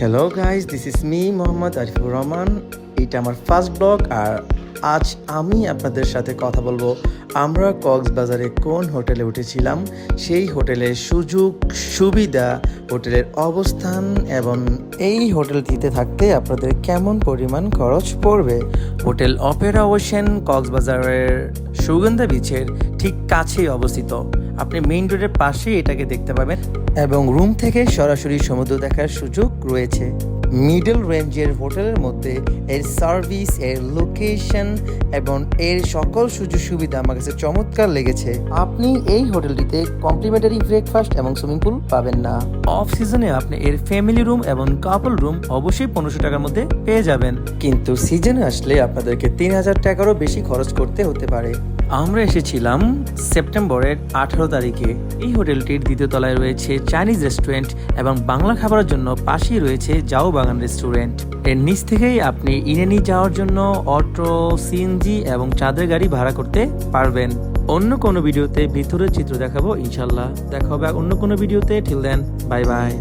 Hello guys, this is me Mohammad Arifur Rahman. এটা আমার first blog. আর আজ আমি আপনাদের সাথে কথা বলবো আমরা কক্সবাজারে কোন হোটেলে উঠেছিলাম, সেই হোটেলের সুযোগ সুবিধা, হোটেলের অবস্থান এবং এই হোটেলটিতে থাকতে আপনাদের কেমন পরিমাণ খরচ পড়বে। হোটেল অপেরা ওশেন কক্সবাজারের সুগন্ধা বিচের ঠিক কাছেই অবস্থিত। আপনি মেইন রোডের পাশে এটাকে দেখতে পাবেন এবং রুম থেকে সরাসরি সমুদ্র দেখার সুযোগ রয়েছে। মিডল রেঞ্জের হোটেলের মধ্যে এর সার্ভিস, এর লোকেশন এবং এর সকল সুযোগ সুবিধা আমার কাছে চমৎকার লেগেছে। আপনি এই হোটেলটিতে কমপ্লিমেন্টারি ব্রেকফাস্ট এবং সুইমিং পুল পাবেন না। অফ সিজনে আপনি এর ফ্যামিলি রুম এবং কাপল রুম অবশ্যই 1500 টাকার মধ্যে পেয়ে যাবেন, কিন্তু সিজনে আসলে আপনাদেরকে 3000 টাকারও বেশি খরচ করতে হতে পারে। আমরা এসেছিলাম সেপ্টেম্বরের 18 তারিখে। এই হোটেলটির দ্বিতীয় তলায় রয়েছে চাইনিজ রেস্টুরেন্ট এবং বাংলা খাবারের জন্য পাশেই রয়েছে জাও বাগান রেস্টুরেন্ট। এর নিচ থেকেই আপনি ইনানি যাওয়ার জন্য অটো, সিএনজি এবং চাঁদের গাড়ি ভাড়া করতে পারবেন। অন্য কোনো ভিডিওতে ভিতরের চিত্র দেখাবো ইনশাল্লাহ। দেখা হবে অন্য কোনো ভিডিওতে। Till then, bye by.